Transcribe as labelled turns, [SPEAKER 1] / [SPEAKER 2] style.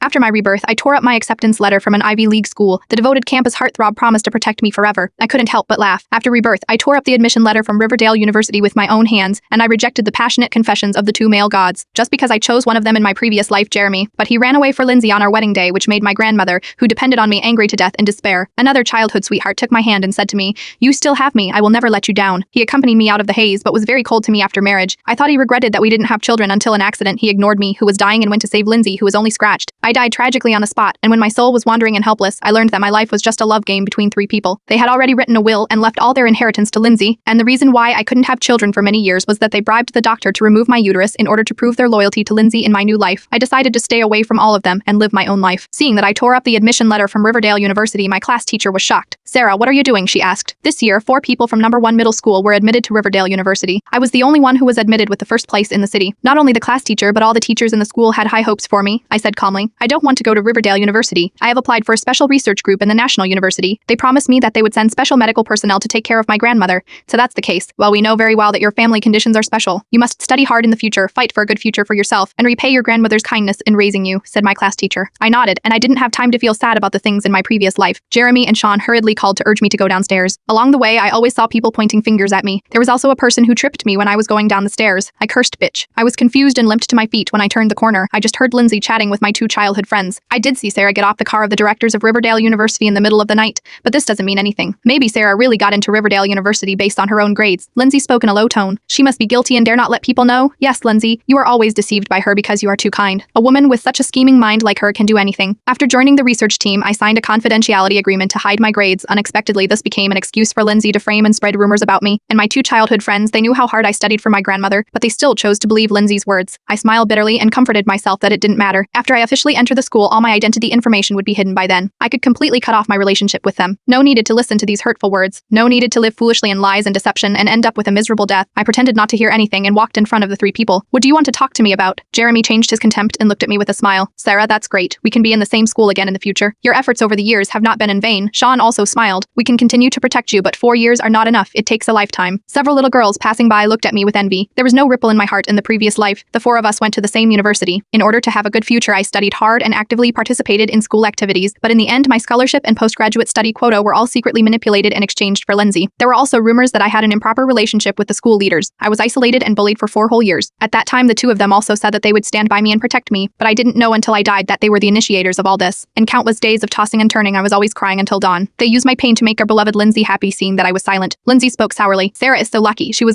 [SPEAKER 1] After my rebirth, I tore up my acceptance letter from an Ivy League school. The devoted campus heartthrob promised to protect me forever. I couldn't help but laugh. After rebirth, I tore up the admission letter from Riverdale University with my own hands, and I rejected the passionate confessions of the two male gods, just because I chose one of them in my previous life, Jeremy. But he ran away for Lindsay on our wedding day, which made my grandmother, who depended on me, angry to death and despair. Another childhood sweetheart took my hand and said to me, "You still have me, I will never let you down." He accompanied me out of the haze, but was very cold to me after marriage. I thought he regretted that we didn't have children until an accident. He ignored me, who was dying, and went to save Lindsay, who was only scratched. I died tragically on the spot, and when my soul was wandering and helpless, I learned that my life was just a love game between three people. They had already written a will and left all their inheritance to Lindsay, and the reason why I couldn't have children for many years was that they bribed the doctor to remove my uterus in order to prove their loyalty to Lindsay in my new life. I decided to stay away from all of them and live my own life. Seeing that I tore up the admission letter from Riverdale University, my class teacher was shocked. "Sarah, what are you doing?" she asked. This year, 4 people from number 1 middle school were admitted to Riverdale University. I was the only one who was admitted with the first place in the city. Not only the class teacher, but all the teachers in the school had high hopes for me, I said calmly. "I don't want to go to Riverdale University. I have applied for a special research group in the National University. They promised me that they would send special medical personnel to take care of my grandmother. So that's the case. Well, we know very well that your family conditions are special. You must study hard in the future, fight for a good future for yourself, and repay your grandmother's kindness in raising you," said my class teacher. I nodded, and I didn't have time to feel sad about the things in my previous life. Jeremy and Sean hurriedly called to urge me to go downstairs. Along the way, I always saw people pointing fingers at me. There was also a person who tripped me when I was going down the stairs. I cursed bitch. I was confused and limped to my feet when I turned the corner. I just heard Lindsay chatting with my 2 childhood friends. I did see Sarah get off the car of the directors of Riverdale University in the middle of the night, but this doesn't mean anything. Maybe Sarah really got into Riverdale University based on her own grades. Lindsay spoke in a low tone. "She must be guilty and dare not let people know." "Yes, Lindsay, you are always deceived by her because you are too kind. A woman with such a scheming mind like her can do anything." After joining the research team, I signed a confidentiality agreement to hide my grades. Unexpectedly, this became an excuse for Lindsay to frame and spread rumors about me. And my 2 childhood friends, they knew how hard I studied for my grandmother, but they still chose to believe Lindsay's words. I smiled bitterly and comforted myself that it didn't matter. After I officially entered the school, all my identity information would be hidden by then. I could completely cut off my relationship with them. No needed to listen to these hurtful words. No needed to live foolishly in lies and deception and end up with a miserable death. I pretended not to hear anything and walked in front of the 3 people. "What do you want to talk to me about?" Jeremy changed his contempt and looked at me with a smile. "Sarah, that's great. We can be in the same school again in the future. Your efforts over the years have not been in vain." Sean also smiled. "We can continue to protect you, but 4 years are not enough. It takes a lifetime." Several little girls passing by looked at me with envy. There was no ripple in my heart in the previous life. The 4 of us went to the same university. In order to have a good future, I studied hard and actively participated in school activities, but in the end, my scholarship and postgraduate study quota were all secretly manipulated and exchanged for Lindsay. There were also rumors that I had an improper relationship with the school leaders. I was isolated and bullied for 4 whole years. At that time, the 2 of them also said that they would stand by me and protect me, but I didn't know until I died that they were the initiators of all this. In countless days of tossing and turning, I was always crying until dawn. They used my pain to make our beloved Lindsay happy. Seeing that I was silent, Lindsay spoke sourly. "Sarah is so lucky. She was